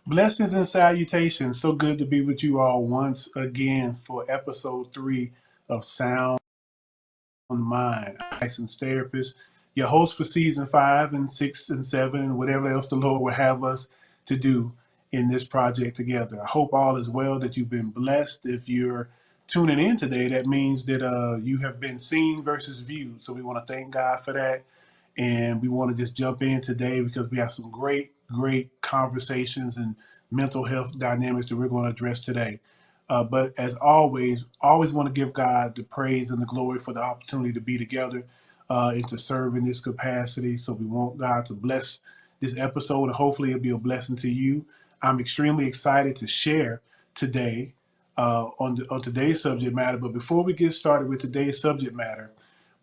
Blessings and salutations. So good to be with you all once again for episode 3 of Sound Mind. I'm licensed therapist, your host for season 5 and 6 and 7, and whatever else the Lord will have us to do in this project together. I hope all is well, that you've been blessed. If you're tuning in today, that means that you have been seen versus viewed. So we want to thank God for that. And we want to just jump in today because we have some great conversations and mental health dynamics that we're going to address today. But as always want to give God the praise and the glory for the opportunity to be together and to serve in this capacity. So we want God to bless this episode, and hopefully it'll be a blessing to you. I'm extremely excited to share today on today's subject matter. But before we get started with today's subject matter,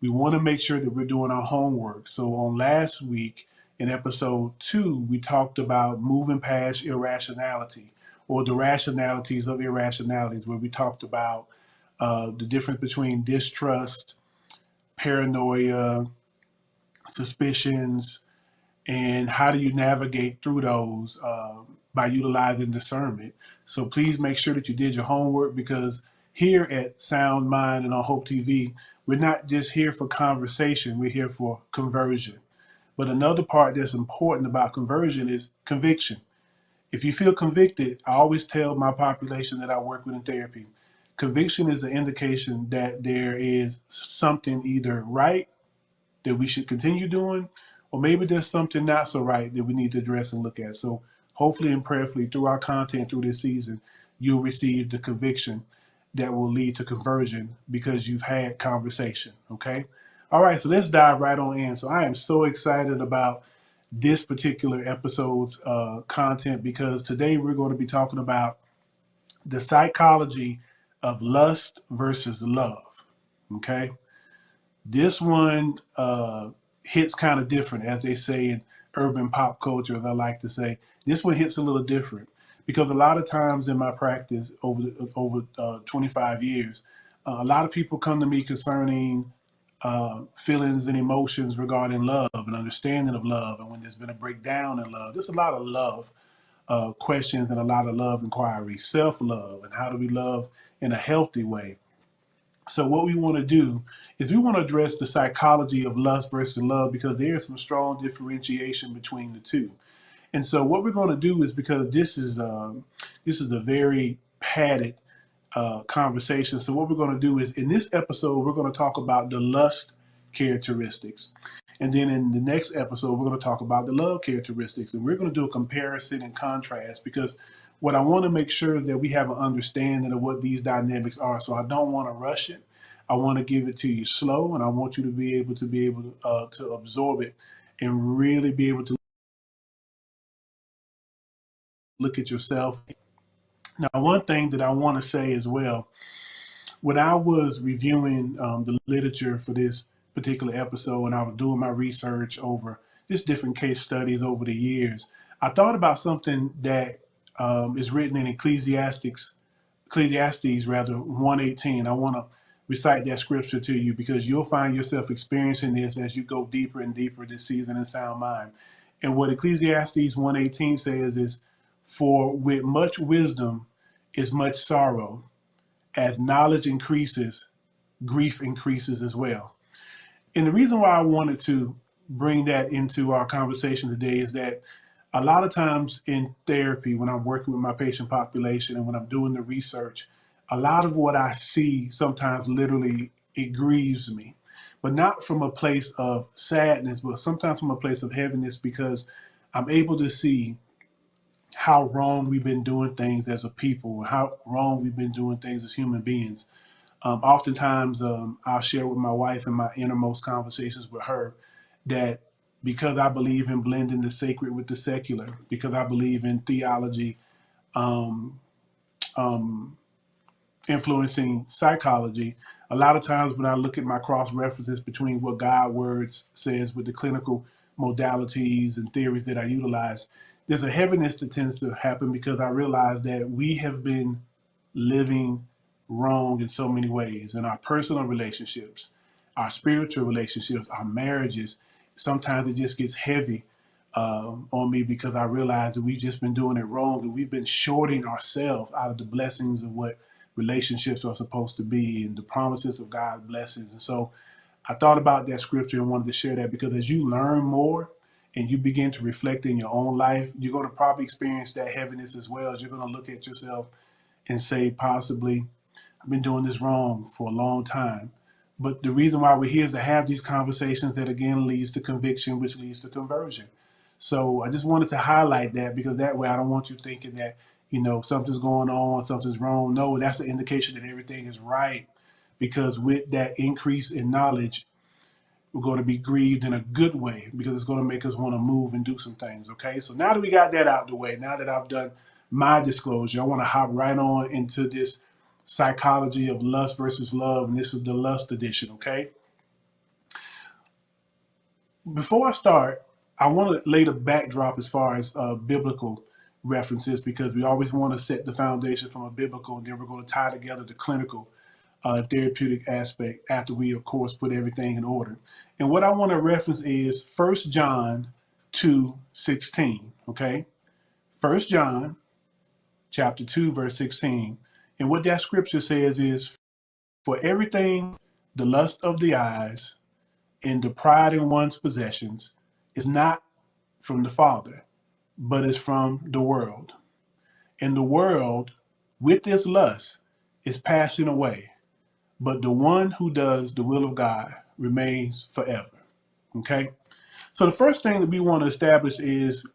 we want to make sure that we're doing our homework. So on last week in episode 2, we talked about moving past irrationality, or the rationalities of irrationalities, where we talked about the difference between distrust, paranoia, suspicions, and how do you navigate through those by utilizing discernment. So please make sure that you did your homework, because here at Sound Mind and on Hope TV, we're not just here for conversation, we're here for conversion. But another part that's important about conversion is conviction. If you feel convicted, I always tell my population that I work with in therapy, conviction is an indication that there is something either right that we should continue doing, or maybe there's something not so right that we need to address and look at. So hopefully and prayerfully through our content through this season, you'll receive the conviction that will lead to conversion because you've had conversation. Okay. All right. So let's dive right on in. So I am so excited about this particular episode's content, because today we're going to be talking about the psychology of lust versus love. Okay. This one hits kind of different, as they say in urban pop culture, as I like to say. This one hits a little different because a lot of times in my practice over 25 years, a lot of people come to me concerning feelings and emotions regarding love and understanding of love, and when there's been a breakdown in love. There's a lot of love questions and a lot of love inquiries, self-love, and how do we love in a healthy way. So what we want to do is we want to address the psychology of lust versus love, because there is some strong differentiation between the two. And so what we're going to do is, because this is a very padded conversation. So what we're going to do is, in this episode, we're going to talk about the lust characteristics. And then in the next episode, we're going to talk about the love characteristics. And we're going to do a comparison and contrast, because what I want to make sure is that we have an understanding of what these dynamics are. So I don't want to rush it. I want to give it to you slow, and I want you to be able to absorb it and really be able to look at yourself. Now, one thing that I want to say as well, when I was reviewing the literature for this particular episode, and I was doing my research over just different case studies over the years, I thought about something that is written in Ecclesiastes rather 1:18. I want to recite that scripture to you, because you'll find yourself experiencing this as you go deeper and deeper this season in Sound Mind. And what Ecclesiastes 1:18 says is, "For with much wisdom is much sorrow. As knowledge increases, grief increases as well." And the reason why I wanted to bring that into our conversation today is that a lot of times in therapy, when I'm working with my patient population and when I'm doing the research, a lot of what I see sometimes literally it grieves me, but not from a place of sadness, but sometimes from a place of heaviness, because I'm able to see how wrong we've been doing things as a people, how wrong we've been doing things as human beings. Oftentimes, I'll share with my wife in my innermost conversations with her that because I believe in blending the sacred with the secular, because I believe in theology um, um, influencing psychology, a lot of times when I look at my cross references between what God words says with the clinical modalities and theories that I utilize, there's a heaviness that tends to happen, because I realize that we have been living wrong in so many ways in our personal relationships, our spiritual relationships, our marriages. Sometimes it just gets heavy on me, because I realized that we've just been doing it wrong, and we've been shorting ourselves out of the blessings of what relationships are supposed to be and the promises of God's blessings. And so I thought about that scripture and wanted to share that, because as you learn more and you begin to reflect in your own life, you're going to probably experience that heaviness as well. As you're going to look at yourself and say, possibly, I've been doing this wrong for a long time. But the reason why we're here is to have these conversations that again leads to conviction, which leads to conversion. So I just wanted to highlight that, because that way I don't want you thinking that, something's going on, something's wrong. No, that's an indication that everything is right, because with that increase in knowledge, we're going to be grieved in a good way, because it's going to make us want to move and do some things. Okay. So now that we got that out the way, now that I've done my disclosure, I want to hop right on into this psychology of lust versus love. And this is the lust edition. Okay. Before I start, I want to lay the backdrop as far as biblical references, because we always want to set the foundation from a biblical, and then we're going to tie together the clinical therapeutic aspect after we, of course, put everything in order. And what I want to reference is 1 John 2:16. Okay. 1 John chapter 2, verse 16. And what that scripture says is, for everything, the lust of the eyes and the pride in one's possessions is not from the Father, but is from the world. And the world, with this lust, is passing away, but the one who does the will of God remains forever. Okay? So the first thing that we want to establish is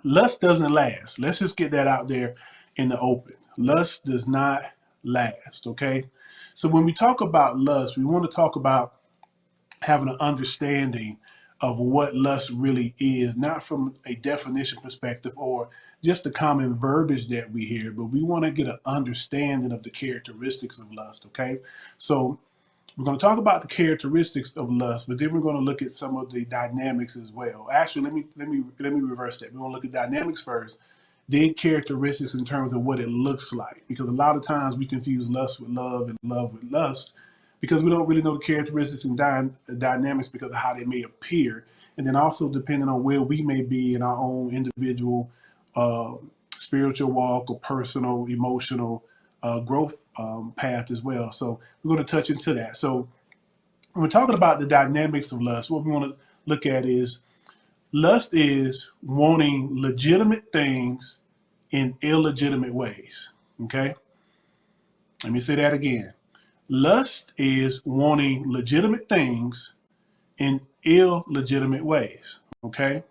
lust doesn't last. Let's just get that out there in the open. Lust does not last. Okay? So when we talk about lust, we want to talk about having an understanding of what lust really is, not from a definition perspective or just the common verbiage that we hear, but we want to get an understanding of the characteristics of lust. Okay. So we're going to talk about the characteristics of lust, but then we're going to look at some of the dynamics as well. Actually, let me reverse that. We're going to look at dynamics first, then characteristics in terms of what it looks like, because a lot of times we confuse lust with love and love with lust, because we don't really know the characteristics and dynamics because of how they may appear, and then also depending on where we may be in our own individual uh, spiritual walk or personal emotional growth path as well. So we're going to touch into that. So when we're talking about the dynamics of lust, what we want to look at is lust is wanting legitimate things in illegitimate ways. Okay? Let me say that again. Lust is wanting legitimate things in illegitimate ways. Okay?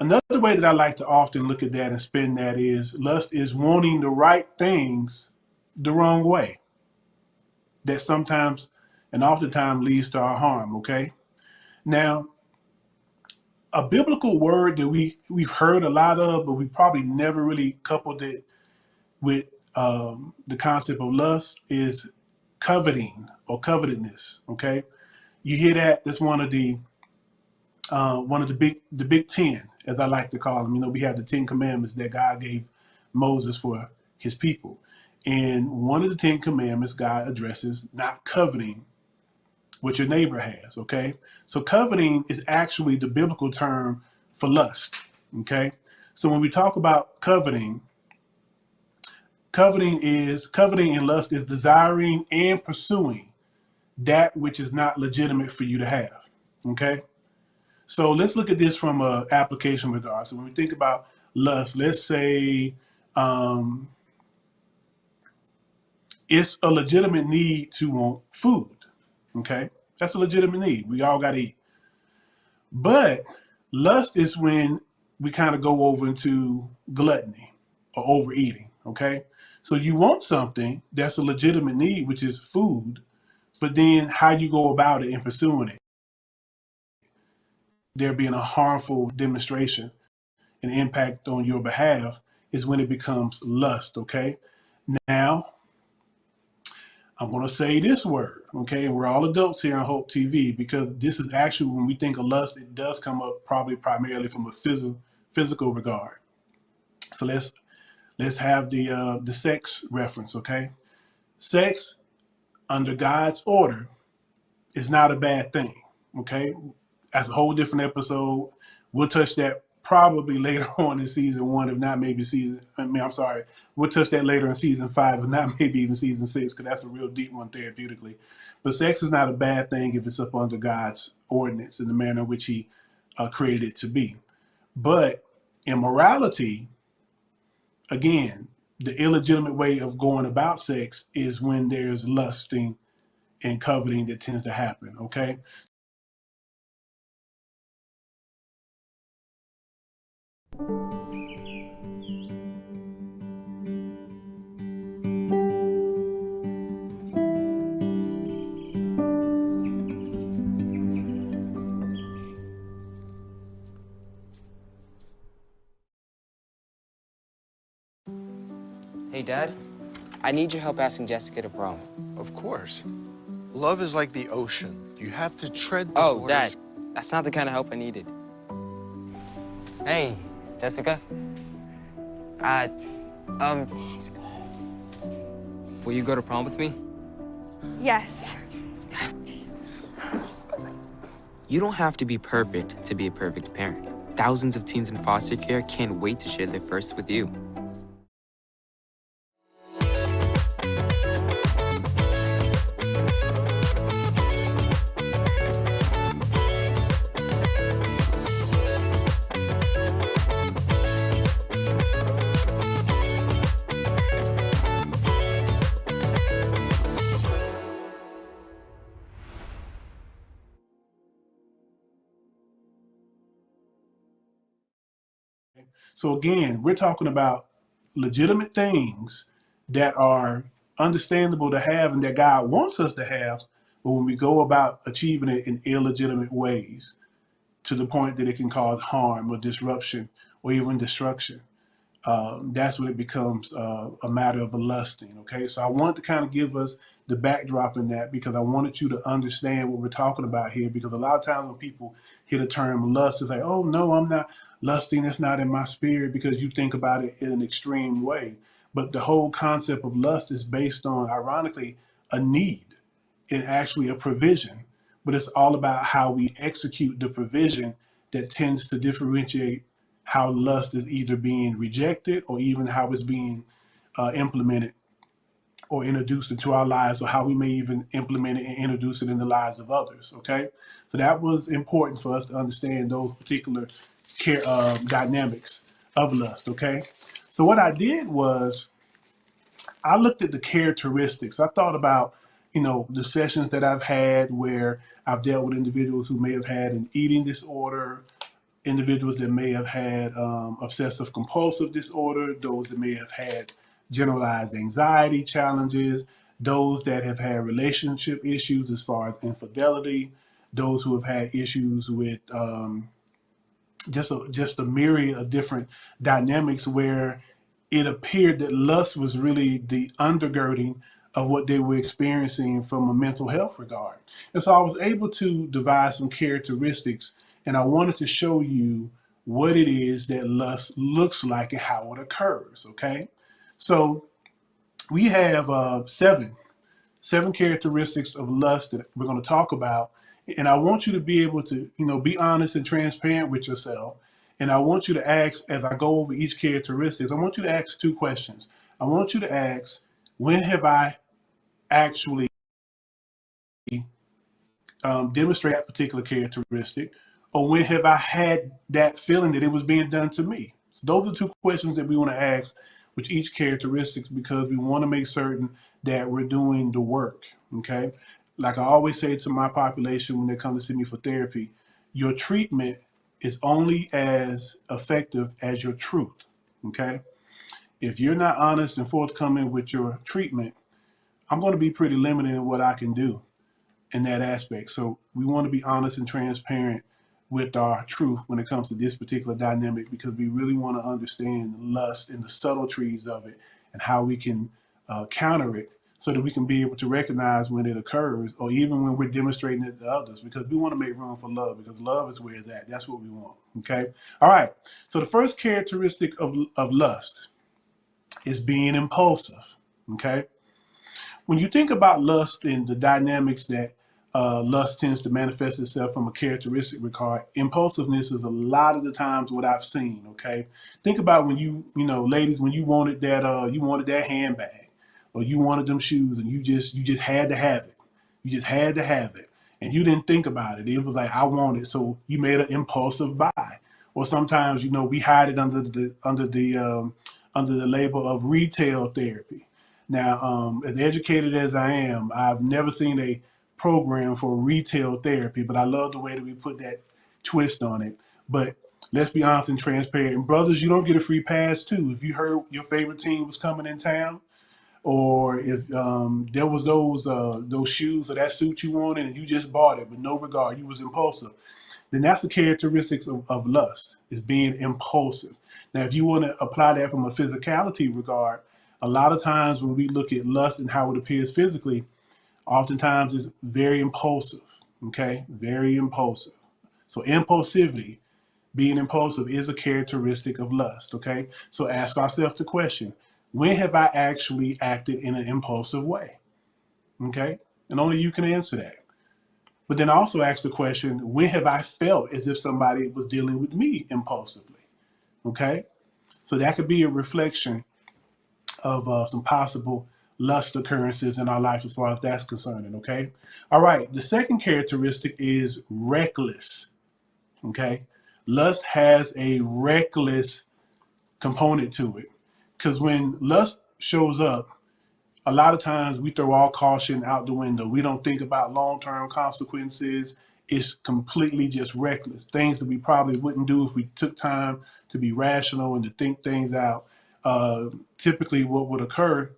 Another way that I like to often look at that and spin that is lust is wanting the right things the wrong way. That sometimes and oftentimes leads to our harm. Okay? Now, a biblical word that we've heard a lot of, but we probably never really coupled it with the concept of lust is coveting or covetousness. Okay, you hear that? That's one of the big 10, as I like to call them. We have the 10 commandments that God gave Moses for his people, and one of the 10 commandments God addresses not coveting what your neighbor has. Okay, so coveting is actually the biblical term for lust. Okay, so when we talk about coveting and lust is desiring and pursuing that which is not legitimate for you to have. Okay, so let's look at this from a application regard. So when we think about lust, let's say it's a legitimate need to want food. Okay, that's a legitimate need. We all got to eat. But lust is when we kind of go over into gluttony or overeating. Okay, so you want something that's a legitimate need, which is food, but then how you go about it and pursuing it, there being a harmful demonstration and impact on your behalf, is when it becomes lust. Okay, now I'm going to say this word, okay? And we're all adults here on Hope TV, because this is actually, when we think of lust, it does come up probably primarily from a physical regard. So let's have the sex reference, okay? Sex under God's order is not a bad thing, okay? That's a whole different episode. We'll touch that probably later on in season one, if not maybe season. I mean, I'm sorry. We'll touch that later in season five, if not maybe even season six, because that's a real deep one therapeutically. But sex is not a bad thing if it's up under God's ordinance in the manner in which He created it to be. But immorality, again, the illegitimate way of going about sex is when there's lusting and coveting that tends to happen. Okay. Hey, Dad. I need your help asking Jessica to prom. Of course. Love is like the ocean. You have to tread the Oh, waters. Dad. That's not the kind of help I needed. Hey, Jessica. Will you go to prom with me? Yes. You don't have to be perfect to be a perfect parent. Thousands of teens in foster care can't wait to share their first with you. So again, we're talking about legitimate things that are understandable to have and that God wants us to have, but when we go about achieving it in illegitimate ways to the point that it can cause harm or disruption or even destruction, that's when it becomes a matter of lusting. Okay, so I wanted to kind of give us the backdrop in that because I wanted you to understand what we're talking about here. Because a lot of times when people hear the term lust, it's like, oh no, I'm not lusting. It's not in my spirit, because you think about it in an extreme way. But the whole concept of lust is based on, ironically, a need and actually a provision. But it's all about how we execute the provision that tends to differentiate how lust is either being rejected or even how it's being implemented or introduced into our lives, or how we may even implement it and introduce it in the lives of others. Okay, so that was important for us to understand those particular dynamics of lust. Okay, so what I did was I looked at the characteristics. I thought about, the sessions that I've had where I've dealt with individuals who may have had an eating disorder, individuals that may have had obsessive compulsive disorder, those that may have had generalized anxiety challenges, those that have had relationship issues as far as infidelity, those who have had issues with just a myriad of different dynamics where it appeared that lust was really the undergirding of what they were experiencing from a mental health regard. And so I was able to devise some characteristics, and I wanted to show you what it is that lust looks like and how it occurs. Okay, so we have seven characteristics of lust that we're going to talk about. And I want you to be able to, be honest and transparent with yourself. And I want you to ask, as I go over each characteristics, I want you to ask two questions. I want you to ask, when have I actually demonstrated that particular characteristic? Or when have I had that feeling that it was being done to me? So those are two questions that we want to ask with each characteristics, because we want to make certain that we're doing the work. Okay, like I always say to my population when they come to see me for therapy, your treatment is only as effective as your truth. Okay, if you're not honest and forthcoming with your treatment, I'm going to be pretty limited in what I can do in that aspect. So we want to be honest and transparent with our truth when it comes to this particular dynamic, because we really want to understand lust and the subtleties of it and how we can counter it, so that we can be able to recognize when it occurs, or even when we're demonstrating it to others, because we want to make room for love, because love is where it's at. That's what we want. Okay. All right. So the first characteristic of lust is being impulsive. Okay. When you think about lust and the dynamics that lust tends to manifest itself from a characteristic regard. Impulsiveness is a lot of the times what I've seen. Okay, think about when you know, ladies, when you wanted that handbag, or you wanted them shoes, and you just had to have it. You just had to have it, and you didn't think about it. It was like, I want it, so you made an impulsive buy. Or sometimes, you know, we hide it under the label of retail therapy. Now, as educated as I am, I've never seen a program for retail therapy, but I love the way that we put that twist on it. But let's be honest and transparent. And brothers, you don't get a free pass too. If you heard your favorite team was coming in town, or if there was those shoes or that suit you wanted and you just bought it with no regard, you was impulsive, then that's the characteristics of lust, is being impulsive. Now, if you want to apply that from a physicality regard, a lot of times when we look at lust and how it appears physically, oftentimes it's very impulsive, okay? Very impulsive. So impulsivity, being impulsive, is a characteristic of lust, okay? So ask ourselves the question, when have I actually acted in an impulsive way? Okay? And only you can answer that. But then also ask the question, when have I felt as if somebody was dealing with me impulsively? Okay? So that could be a reflection of some possible lust occurrences in our life as far as that's concerned. Okay? All right. The second characteristic is reckless. Okay? Lust has a reckless component to it. Because when lust shows up, a lot of times we throw all caution out the window. We don't think about long-term consequences. It's completely just reckless. Things that we probably wouldn't do if we took time to be rational and to think things out. Typically what would occur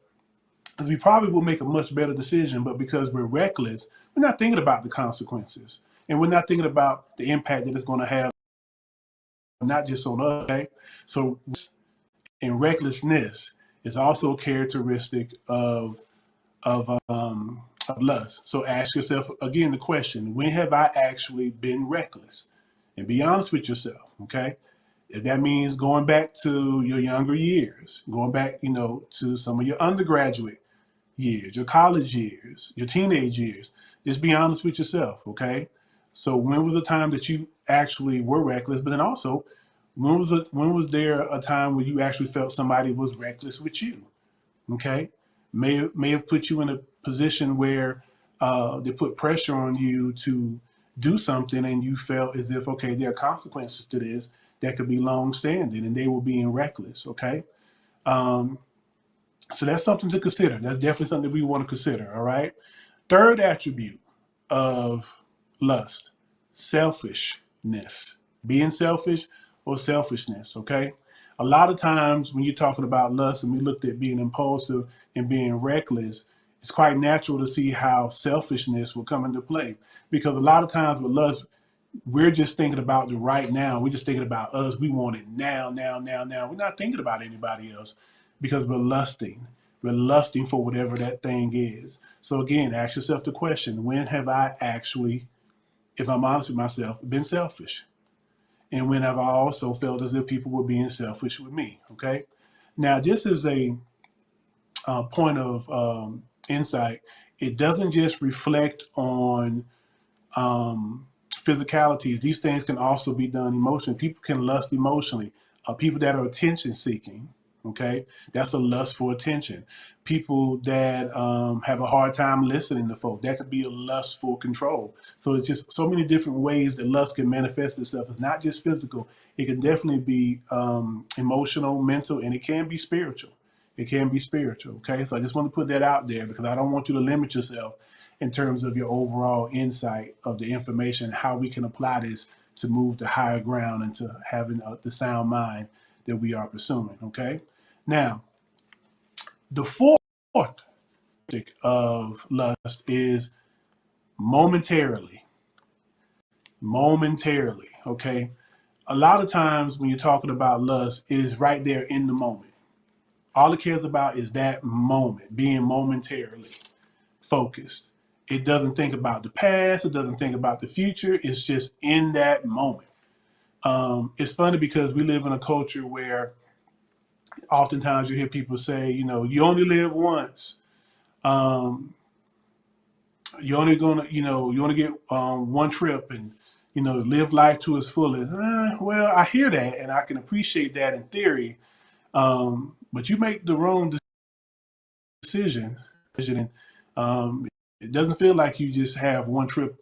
is we probably will make a much better decision, but because we're reckless, we're not thinking about the consequences. And we're not thinking about the impact that it's going to have, not just on us. Okay? So and recklessness is also a characteristic of lust. So ask yourself again the question, when have I actually been reckless? And be honest with yourself, okay? If that means going back to your younger years, going back, you know, to some of your undergraduate years, your college years, your teenage years, just be honest with yourself, okay? So when was the time that you actually were reckless? But then also, when was there a time where you actually felt somebody was reckless with you? Okay, may have put you in a position where they put pressure on you to do something, and you felt as if, okay, there are consequences to this that could be long-standing, and they were being reckless. Okay, so that's something to consider. That's definitely something that we want to consider. All right. Third attribute of lust: selfishness. Being selfish or selfishness. Okay. A lot of times when you're talking about lust and we looked at being impulsive and being reckless, it's quite natural to see how selfishness will come into play. Because a lot of times with lust, we're just thinking about the right now. We're just thinking about us. We want it now, now, now, now. We're not thinking about anybody else because we're lusting. We're lusting for whatever that thing is. So again, ask yourself the question, when have I actually, if I'm honest with myself, been selfish? And when have I also felt as if people were being selfish with me? Okay. Now, just as a point of insight, it doesn't just reflect on physicalities. These things can also be done emotionally. People can lust emotionally. People that are attention seeking, okay, that's a lust for attention. People that have a hard time listening to folk, that could be a lust for control. So it's just so many different ways that lust can manifest itself. It's not just physical. It can definitely be emotional, mental, and it can be spiritual. It can be spiritual. Okay, so I just want to put that out there because I don't want you to limit yourself in terms of your overall insight of the information, how we can apply this to move to higher ground and to having the sound mind that we are pursuing. Okay, now the fourth of lust is momentarily. Momentarily. Okay, a lot of times when you're talking about lust, it is right there in the moment. All it cares about is that moment, being momentarily focused. It doesn't think about the past. It doesn't think about the future. It's just in that moment. It's funny because we live in a culture where oftentimes you hear people say, you know, you only live once. you're only gonna, you want to get one trip and, live life to its fullest. Well, I hear that and I can appreciate that in theory, but you make the wrong decision. And it doesn't feel like you just have one trip,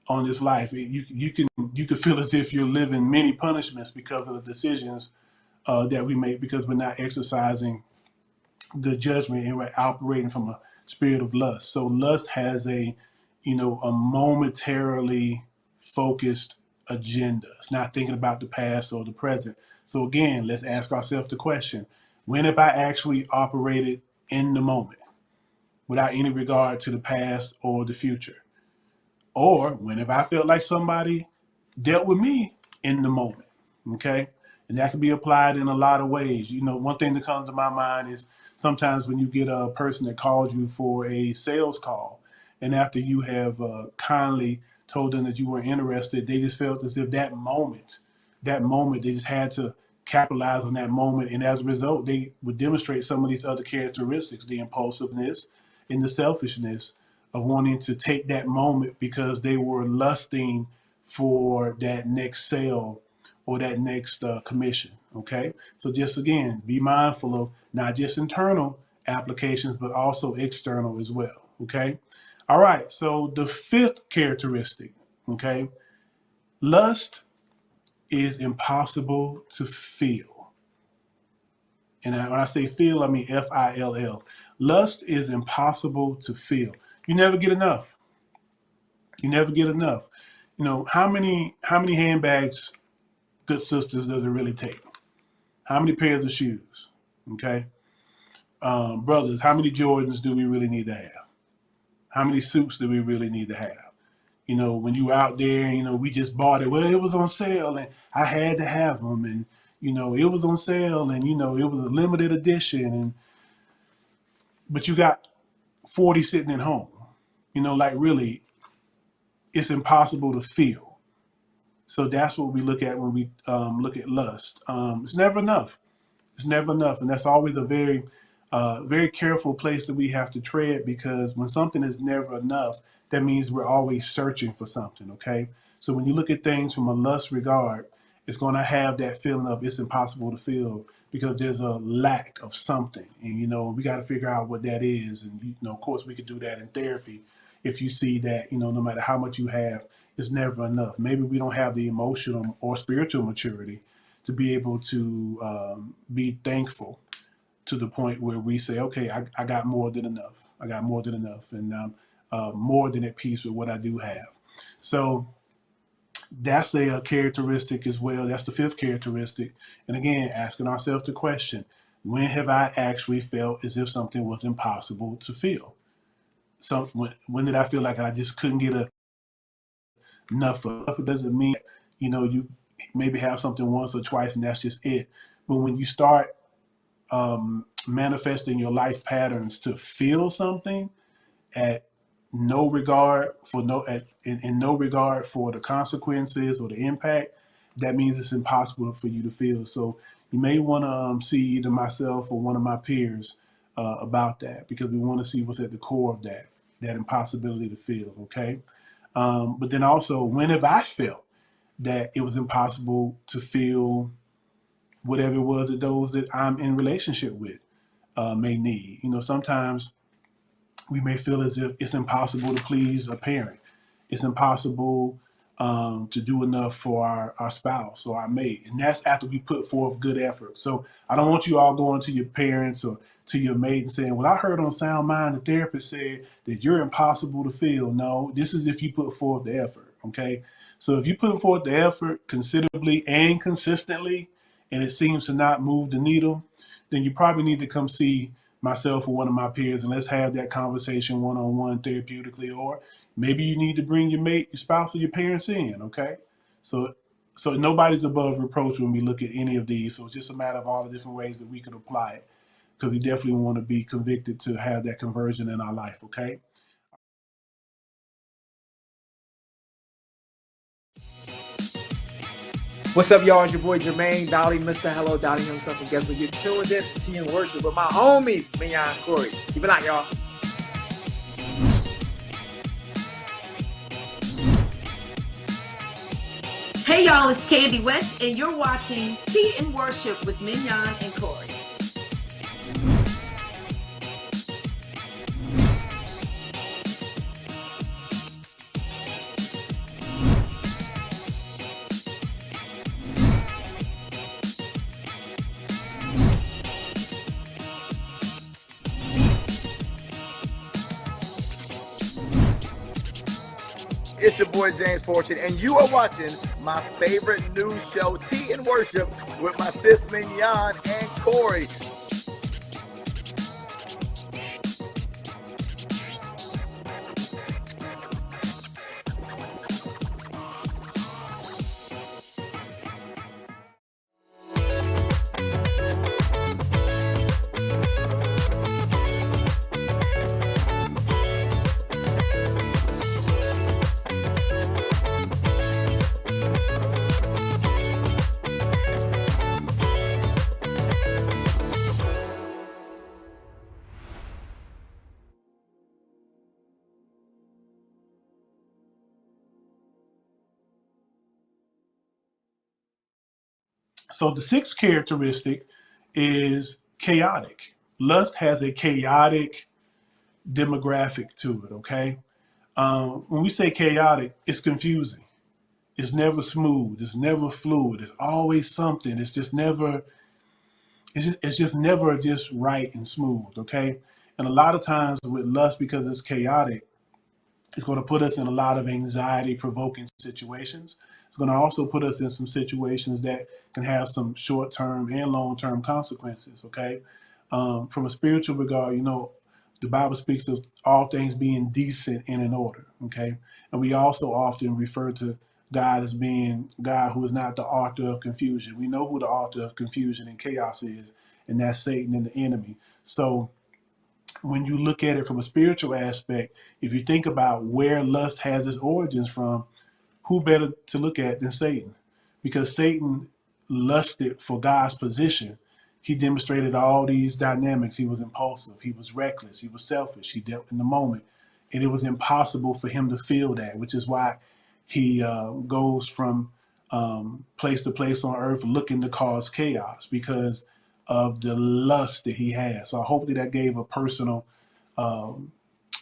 on this life. You can feel as if you're living many punishments because of the decisions that we make because we're not exercising good judgment and we're operating from a spirit of lust. So lust has a momentarily focused agenda. It's not thinking about the past or the present. So again, let's ask ourselves the question: when have I actually operated in the moment without any regard to the past or the future? Or when have I felt like somebody dealt with me in the moment? Okay. And that can be applied in a lot of ways. One thing that comes to my mind is sometimes when you get a person that calls you for a sales call, and after you have kindly told them that you were interested, they just felt as if that moment, they just had to capitalize on that moment. And as a result, they would demonstrate some of these other characteristics, the impulsiveness and the selfishness of wanting to take that moment because they were lusting for that next sale or that next commission. Okay. So just again, be mindful of not just internal applications, but also external as well. Okay. All right. So the fifth characteristic, okay, lust is impossible to feel. And when I say feel, I mean FILL. Lust is impossible to feel. You never get enough. You never get enough. How many handbags, good sisters, does it really take? How many pairs of shoes? Okay. Brothers, how many Jordans do we really need to have? How many suits do we really need to have? When you out there, we just bought it. Well, it was on sale and I had to have them. And, it was on sale and, it was a limited edition. But you got 40 sitting at home. Like really, it's impossible to feel. So that's what we look at when we look at lust. It's never enough. It's never enough. And that's always a very, very careful place that we have to tread, because when something is never enough, that means we're always searching for something. Okay. So when you look at things from a lust regard, it's going to have that feeling of it's impossible to feel because there's a lack of something. And, we got to figure out what that is. And, of course, we could do that in therapy. If you see that, no matter how much you have, it's never enough. Maybe we don't have the emotional or spiritual maturity to be able to be thankful to the point where we say, okay, I got more than enough. I got more than enough. And I'm more than at peace with what I do have. So that's a characteristic as well. That's the fifth characteristic. And again, asking ourselves the question, when have I actually felt as if something was impossible to feel? So when did I feel like I just couldn't get enough of it? Doesn't mean, you maybe have something once or twice and that's just it. But when you start manifesting your life patterns to feel something at no regard for in no regard for the consequences or the impact, that means it's impossible for you to feel. So you may want to see either myself or one of my peers about that, because we want to see what's at the core of that impossibility to feel. Okay. But then also, when have I felt that it was impossible to feel whatever it was that those that I'm in relationship with may need? Sometimes we may feel as if it's impossible to please a parent. It's impossible to do enough for our spouse or our mate. And that's after we put forth good effort. So I don't want you all going to your parents or to your mate and saying, well, I heard on Sound Mind, the therapist said that you're impossible to feel. No, this is if you put forth the effort. Okay. So if you put forth the effort considerably and consistently, and it seems to not move the needle, then you probably need to come see myself or one of my peers, and let's have that conversation one-on-one therapeutically. Or maybe you need to bring your mate, your spouse, or your parents in. Okay. So nobody's above reproach when we look at any of these. So it's just a matter of all the different ways that we could apply it, because we definitely want to be convicted to have that conversion in our life. Okay. What's up, y'all? It's your boy Jermaine Dolly, Mr. Hello Dolly himself. And guess what? You're tuned in to Tea and Worship with my homies, Minyan and Corey. Keep it locked, y'all. Hey y'all, it's Candy West, and you're watching Tea and Worship with Mignon and Corey. It's your boy James Fortune, and you are watching my favorite news show, Tea and Worship, with my sis Mignon and Corey. So the sixth characteristic is chaotic. Lust has a chaotic demographic to it, okay? When we say chaotic, it's confusing. It's never smooth. It's never fluid. It's always something. It's just never just right and smooth, okay? And a lot of times with lust, because it's chaotic, it's going to put us in a lot of anxiety provoking situations. It's going to also put us in some situations that can have some short term and long term consequences. Okay. From a spiritual regard, you know, the Bible speaks of all things being decent and in order. Okay. And we also often refer to God as being God who is not the author of confusion. We know who the author of confusion and chaos is, and that's Satan and the enemy. So, when you look at it from a spiritual aspect, if you think about where lust has its origins from, who better to look at than Satan? Because Satan lusted for God's position. He demonstrated all these dynamics. He was impulsive, he was reckless, he was selfish, he dealt in the moment. And it was impossible for him to feel that, which is why he goes from place to place on earth looking to cause chaos because of the lust that he has. So I hope that that gave a personal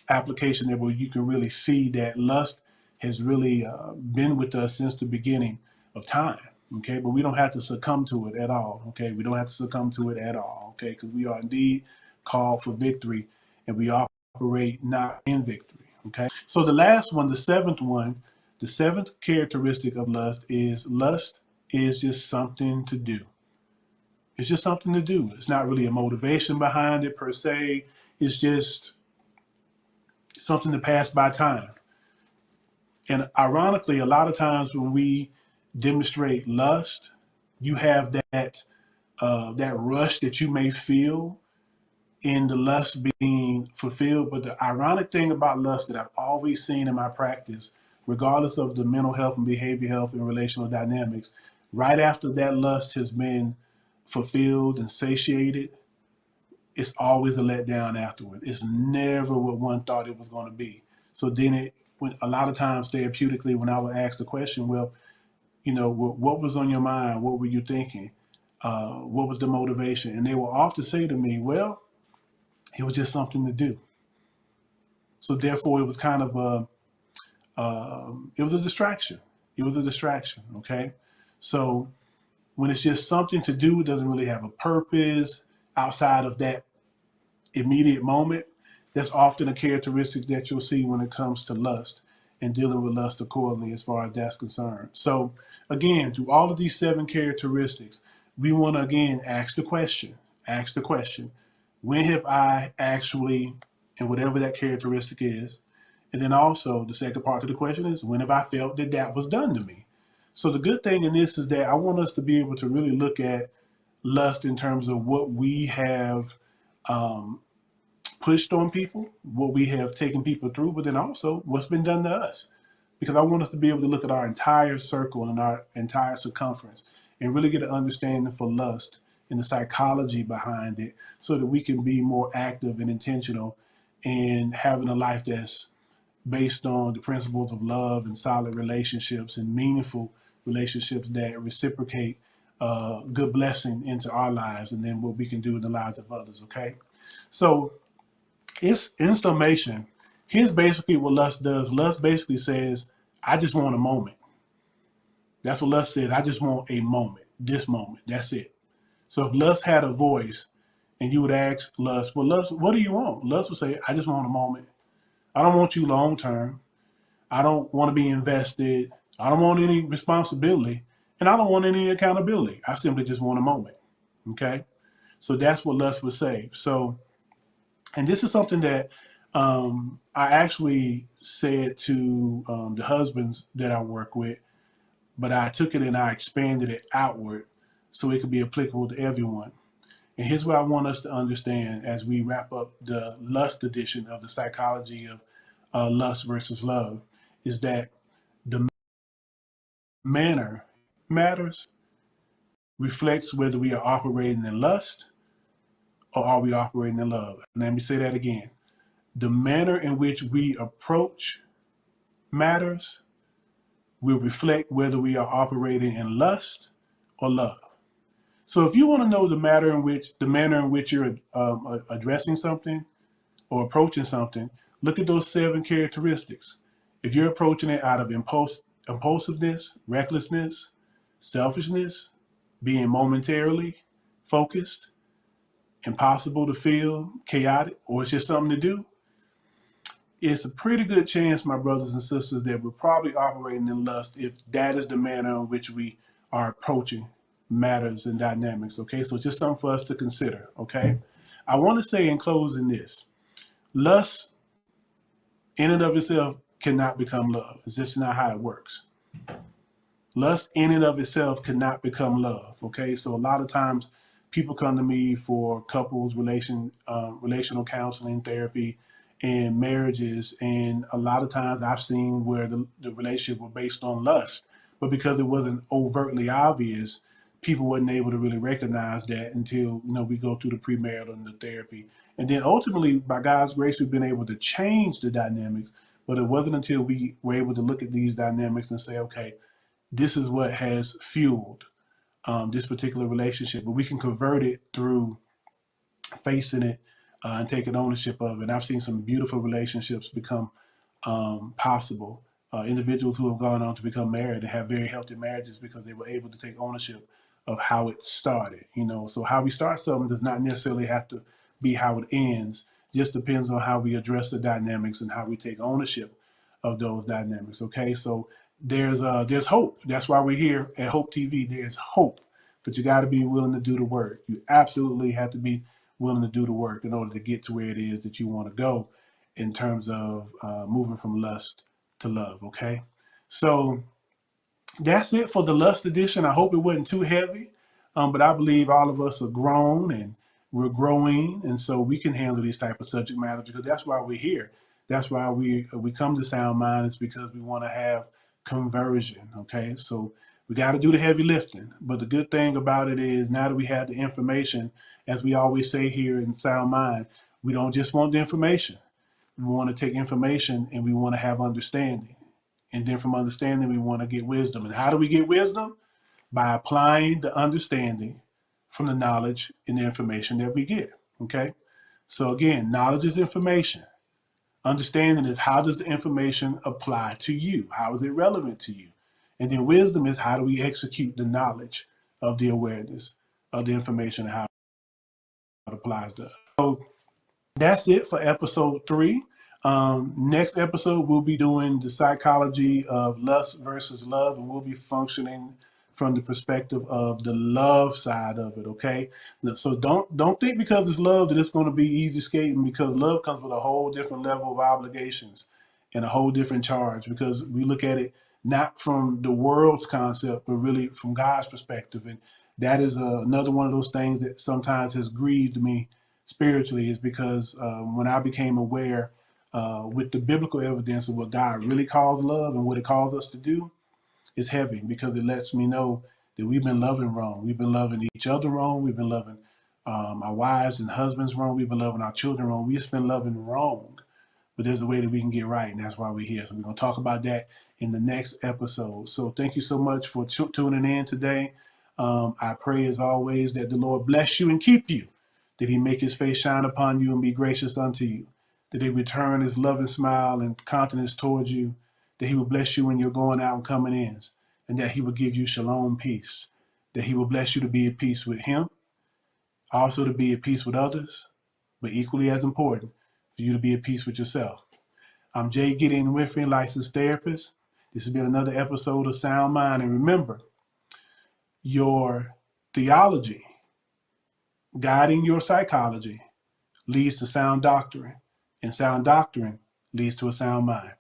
application there where you can really see that lust has really been with us since the beginning of time. Okay, but we don't have to succumb to it at all. Okay, we don't have to succumb to it at all. Okay, because we are indeed called for victory and we operate not in victory. Okay, so the last one, the seventh characteristic of lust is just something to do. It's just something to do. It's not really a motivation behind it per se. It's just something to pass by time. And ironically, a lot of times when we demonstrate lust, you have that rush that you may feel in the lust being fulfilled. But the ironic thing about lust that I've always seen in my practice, regardless of the mental health and behavior health and relational dynamics, right after that lust has been fulfilled and satiated, it's always a letdown afterward. It's never what one thought it was going to be. So then when a lot of times therapeutically, when I would ask the question, well, you know, what was on your mind? What were you thinking? What was the motivation? And they will often say to me, well, it was just something to do. So therefore, it was kind of it was a distraction. It was a distraction. Okay. So when it's just something to do, it doesn't really have a purpose outside of that immediate moment. That's often a characteristic that you'll see when it comes to lust and dealing with lust accordingly as far as that's concerned. So again, through all of these seven characteristics, we want to again ask the question, when have I actually, and whatever that characteristic is, and then also the second part of the question is, when have I felt that that was done to me? So the good thing in this is that I want us to be able to really look at lust in terms of what we have pushed on people, what we have taken people through, but then also what's been done to us. Because I want us to be able to look at our entire circle and our entire circumference and really get an understanding for lust and the psychology behind it so that we can be more active and intentional in having a life that's based on the principles of love and solid relationships and meaningful relationships that reciprocate good blessing into our lives, and then what we can do in the lives of others. Okay, so it's in summation. Here's basically what lust does. Lust basically says, "I just want a moment." That's what lust says. I just want a moment. This moment. That's it. So if lust had a voice, and you would ask lust, "Well, lust, what do you want?" Lust would say, "I just want a moment. I don't want you long term. I don't want to be invested. I don't want any responsibility, and I don't want any accountability. I simply just want a moment." Okay, so that's what lust would say. So, and this is something that I actually said to the husbands that I work with, but I took it and I expanded it outward so it could be applicable to everyone. And here's what I want us to understand as we wrap up the lust edition of the psychology of lust versus love, is that the manner matters, reflects whether we are operating in lust or are we operating in love. And let me say that again. The manner in which we approach matters, will reflect whether we are operating in lust or love. So if you want to know the manner in which you're addressing something or approaching something, look at those 7 characteristics. If you're approaching it out of impulsiveness, recklessness, selfishness, being momentarily focused, impossible to feel, chaotic, or it's just something to do, it's a pretty good chance, my brothers and sisters, that we're probably operating in lust if that is the manner in which we are approaching matters and dynamics. Okay, so just something for us to consider. Okay, I want to say in closing this: lust in and of itself cannot become love. It's just not how it works. Lust in and of itself cannot become love. Okay, so a lot of times people come to me for couples relational counseling, therapy, and marriages, and a lot of times I've seen where the relationship was based on lust, but because it wasn't overtly obvious, people wasn't able to really recognize that until we go through the premarital and the therapy, and then ultimately, by God's grace, we've been able to change the dynamics. But it wasn't until we were able to look at these dynamics and say, okay, this is what has fueled this particular relationship, but we can convert it through facing it and taking ownership of it. And I've seen some beautiful relationships become possible. Individuals who have gone on to become married and have very healthy marriages because they were able to take ownership of how it started. So how we start something does not necessarily have to be how it ends. Just depends on how we address the dynamics and how we take ownership of those dynamics. Okay, so there's hope. That's why we're here at Hope TV. There's hope, but you got to be willing to do the work. You absolutely have to be willing to do the work in order to get to where it is that you want to go in terms of moving from lust to love. Okay, so that's it for the lust edition. I hope it wasn't too heavy, but I believe all of us are grown and we're growing, and so we can handle these type of subject matters because that's why we're here. That's why we come to Sound Mind, is because we want to have conversion. Okay, so we got to do the heavy lifting. But the good thing about it is, now that we have the information, as we always say here in Sound Mind, we don't just want the information. We want to take information and we want to have understanding. And then from understanding, we want to get wisdom. And how do we get wisdom? By applying the understanding from the knowledge and the information that we get. Okay, so again, knowledge is information. Understanding is, how does the information apply to you? How is it relevant to you? And then wisdom is, how do we execute the knowledge of the awareness of the information and how it applies to us. So that's it for episode 3. Next episode, we'll be doing the psychology of lust versus love, and we'll be functioning from the perspective of the love side of it. Okay, so don't think because it's love that it's going to be easy skating, because love comes with a whole different level of obligations and a whole different charge, because we look at it not from the world's concept, but really from God's perspective. And that is another one of those things that sometimes has grieved me spiritually, is because when I became aware with the biblical evidence of what God really calls love and what it calls us to do, it's heavy, because it lets me know that we've been loving wrong. We've been loving each other wrong. We've been loving our wives and husbands wrong. We've been loving our children wrong. We've just been loving wrong. But there's a way that we can get right, and that's why we're here. So we're going to talk about that in the next episode. So thank you so much for tuning in today. I pray as always that the Lord bless you and keep you, that he make his face shine upon you and be gracious unto you, that he return his loving smile and countenance towards you, that he will bless you when you're going out and coming in, and that he will give you shalom peace, that he will bless you to be at peace with him, also to be at peace with others, but equally as important, for you to be at peace with yourself. I'm Jay Gideon Winfrey, licensed therapist. This has been another episode of Sound Mind. And remember, your theology guiding your psychology leads to sound doctrine, and sound doctrine leads to a sound mind.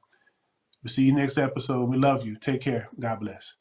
We'll see you next episode. We love you. Take care. God bless.